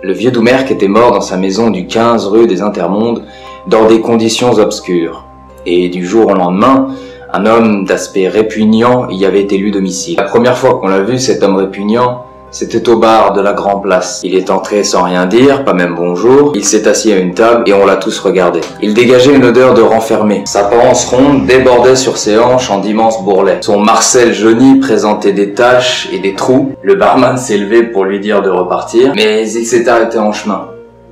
Le vieux Doumerc était mort dans sa maison du 15 rue des Intermondes, dans des conditions obscures. Et du jour au lendemain, un homme d'aspect répugnant y avait élu domicile. La première fois qu'on l'a vu, cet homme répugnant, c'était au bar de la Grand Place. Il est entré sans rien dire, pas même bonjour. Il s'est assis à une table et on l'a tous regardé. Il dégageait une odeur de renfermé. Sa panse ronde débordait sur ses hanches en d'immenses bourrelets. Son marcel jauni présentait des taches et des trous. Le barman s'est levé pour lui dire de repartir, mais il s'est arrêté en chemin,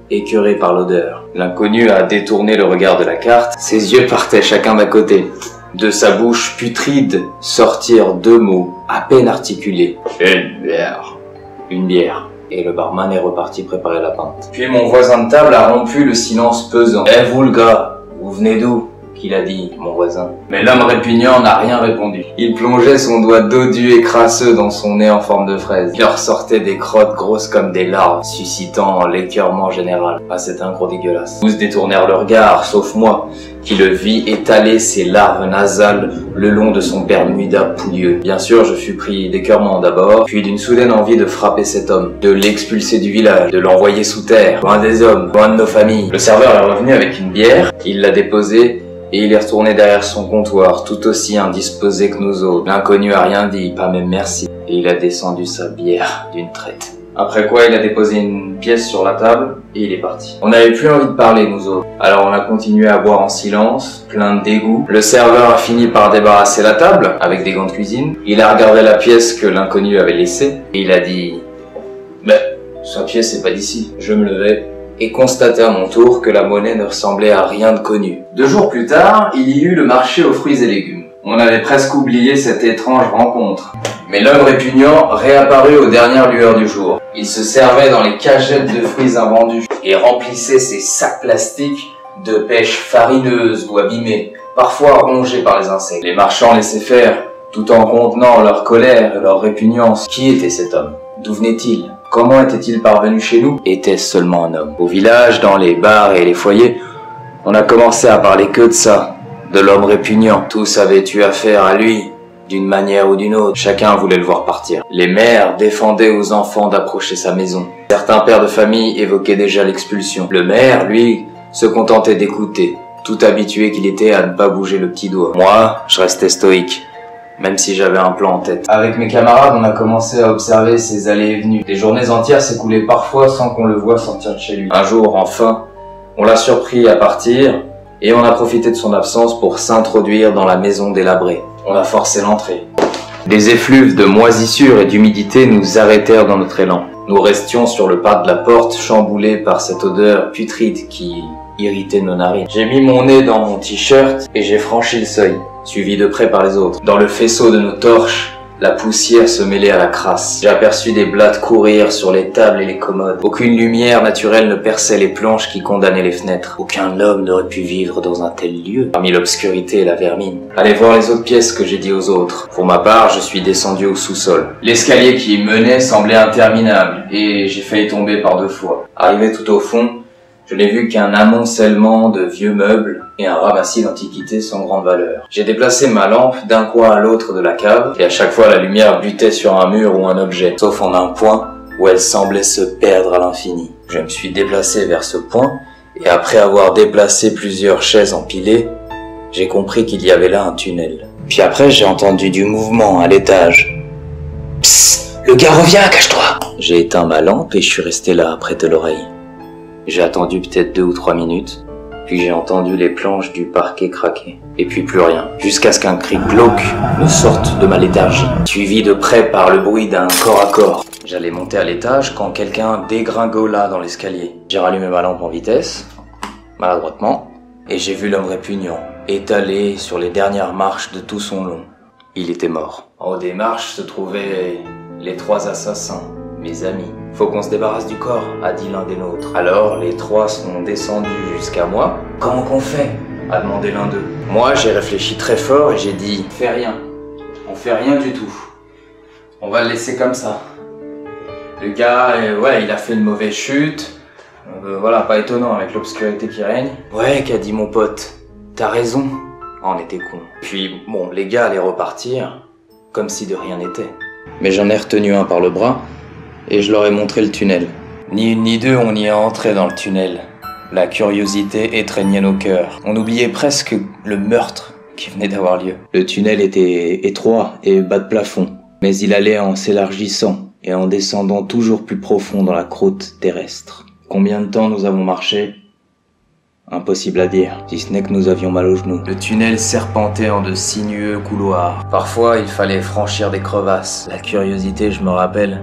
écœuré par l'odeur. L'inconnu a détourné le regard de la carte. Ses yeux partaient chacun d'un côté. De sa bouche putride sortirent deux mots, à peine articulés. Une bière. Une bière. Et le barman est reparti préparer la pinte. Puis mon voisin de table a rompu le silence pesant. « Eh vous le gars, vous venez d'où ?» qu'il a dit, mon voisin. Mais l'homme répugnant n'a rien répondu. Il plongeait son doigt dodu et crasseux dans son nez en forme de fraise. Il leur sortait des crottes grosses comme des larves, suscitant l'écœurement général. Ah, c'était un gros dégueulasse. Tous détournèrent le regard, sauf moi, qui le vis étaler ses larves nasales le long de son Bermuda pouilleux. Bien sûr, je fus pris d'écœurement d'abord, puis d'une soudaine envie de frapper cet homme, de l'expulser du village, de l'envoyer sous terre, loin des hommes, loin de nos familles. Le serveur est revenu avec une bière, il l'a déposée, et il est retourné derrière son comptoir, tout aussi indisposé que nous autres. L'inconnu a rien dit, pas même merci, et il a descendu sa bière d'une traite. Après quoi, il a déposé une pièce sur la table, et il est parti. On n'avait plus envie de parler, nous autres. Alors on a continué à boire en silence, plein de dégoût. Le serveur a fini par débarrasser la table, avec des gants de cuisine. Il a regardé la pièce que l'inconnu avait laissée, et il a dit « Mais, sa pièce c'est pas d'ici. » Je me levai, et constatai à mon tour que la monnaie ne ressemblait à rien de connu. 2 jours plus tard, il y eut le marché aux fruits et légumes. On avait presque oublié cette étrange rencontre. Mais l'homme répugnant réapparut aux dernières lueurs du jour. Il se servait dans les cagettes de fruits invendus et remplissait ses sacs plastiques de pêches farineuses ou abîmées, parfois rongées par les insectes. Les marchands laissaient faire, tout en contenant leur colère et leur répugnance. Qui était cet homme? D'où venait-il? Comment était-il parvenu chez nous? Était-ce seulement un homme? Au village, dans les bars et les foyers, on a commencé à parler que de ça, de l'homme répugnant. Tous avaient eu affaire à lui, d'une manière ou d'une autre. Chacun voulait le voir partir. Les mères défendaient aux enfants d'approcher sa maison. Certains pères de famille évoquaient déjà l'expulsion. Le maire, lui, se contentait d'écouter, tout habitué qu'il était à ne pas bouger le petit doigt. Moi, je restais stoïque, même si j'avais un plan en tête. Avec mes camarades, on a commencé à observer ses allées et venues. Des journées entières s'écoulaient parfois sans qu'on le voie sortir de chez lui. Un jour, enfin, on l'a surpris à partir, et on a profité de son absence pour s'introduire dans la maison délabrée. On a forcé l'entrée. Des effluves de moisissure et d'humidité nous arrêtèrent dans notre élan. Nous restions sur le pas de la porte, chamboulés par cette odeur putride qui irritait nos narines. J'ai mis mon nez dans mon t-shirt et j'ai franchi le seuil, suivi de près par les autres. Dans le faisceau de nos torches, la poussière se mêlait à la crasse. J'ai aperçu des blattes courir sur les tables et les commodes. Aucune lumière naturelle ne perçait les planches qui condamnaient les fenêtres. Aucun homme n'aurait pu vivre dans un tel lieu, parmi l'obscurité et la vermine. Allez voir les autres pièces, que j'ai dit aux autres. Pour ma part, je suis descendu au sous-sol. L'escalier qui y menait semblait interminable, et j'ai failli tomber par 2 fois. Arrivé tout au fond, je n'ai vu qu'un amoncellement de vieux meubles et un ramassis d'antiquités sans grande valeur. J'ai déplacé ma lampe d'un coin à l'autre de la cave, et à chaque fois la lumière butait sur un mur ou un objet, sauf en un point où elle semblait se perdre à l'infini. Je me suis déplacé vers ce point, et après avoir déplacé plusieurs chaises empilées, j'ai compris qu'il y avait là un tunnel. Puis après, j'ai entendu du mouvement à l'étage. Psst, le gars revient, cache-toi! J'ai éteint ma lampe et je suis resté là, à prêter l'oreille. J'ai attendu peut-être 2 ou 3 minutes, puis j'ai entendu les planches du parquet craquer. Et puis plus rien, jusqu'à ce qu'un cri glauque me sorte de ma léthargie, suivi de près par le bruit d'un corps à corps. J'allais monter à l'étage quand quelqu'un dégringola dans l'escalier. J'ai rallumé ma lampe en vitesse, maladroitement, et j'ai vu l'homme répugnant, étalé sur les dernières marches de tout son long. Il était mort. En haut des marches se trouvaient les 3 assassins, mes amis. Faut qu'on se débarrasse du corps, a dit l'un des nôtres. Alors, les 3 sont descendus jusqu'à moi. Comment qu'on fait? A demandé l'un d'eux. Moi, j'ai réfléchi très fort et j'ai dit, fais rien. On fait rien du tout. On va le laisser comme ça. Le gars, ouais, il a fait une mauvaise chute. Voilà, pas étonnant avec l'obscurité qui règne. Ouais, qu'a dit mon pote. T'as raison. On était cons. Puis, bon, les gars allaient repartir, comme si de rien n'était. Mais j'en ai retenu un par le bras, et je leur ai montré le tunnel. Ni une ni deux, on y est entré dans le tunnel. La curiosité étreignait nos cœurs. On oubliait presque le meurtre qui venait d'avoir lieu. Le tunnel était étroit et bas de plafond, mais il allait en s'élargissant et en descendant toujours plus profond dans la croûte terrestre. Combien de temps nous avons marché ? Impossible à dire, si ce n'est que nous avions mal aux genoux. Le tunnel serpentait en de sinueux couloirs. Parfois, il fallait franchir des crevasses. La curiosité, je me rappelle,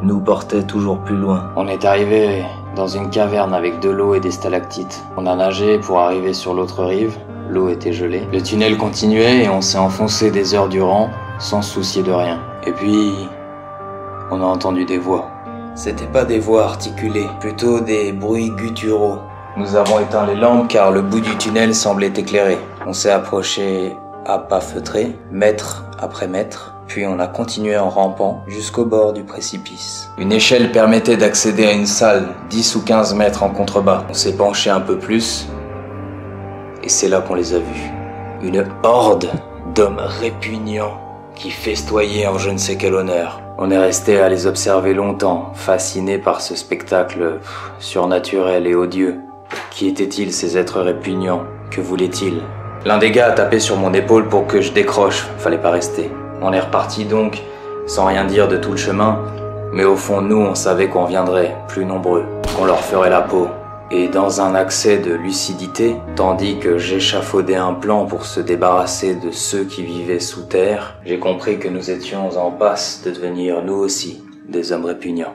nous portait toujours plus loin. On est arrivé dans une caverne avec de l'eau et des stalactites. On a nagé pour arriver sur l'autre rive. L'eau était gelée. Le tunnel continuait et on s'est enfoncé des heures durant, sans se soucier de rien. Et puis, on a entendu des voix. C'était pas des voix articulées, plutôt des bruits gutturaux. Nous avons éteint les lampes car le bout du tunnel semblait éclairé. On s'est approché à pas feutrés, mètre après mètre, puis on a continué en rampant jusqu'au bord du précipice. Une échelle permettait d'accéder à une salle 10 ou 15 mètres en contrebas. On s'est penché un peu plus, et c'est là qu'on les a vus. Une horde d'hommes répugnants qui festoyaient en je ne sais quel honneur. On est resté à les observer longtemps, fascinés par ce spectacle surnaturel et odieux. Qui étaient-ils ces êtres répugnants? Que voulaient-ils? L'un des gars a tapé sur mon épaule pour que je décroche, fallait pas rester. On est reparti donc, sans rien dire de tout le chemin, mais au fond nous on savait qu'on viendrait, plus nombreux, qu'on leur ferait la peau. Et dans un accès de lucidité, tandis que j'échafaudais un plan pour se débarrasser de ceux qui vivaient sous terre, j'ai compris que nous étions en passe de devenir nous aussi des hommes répugnants.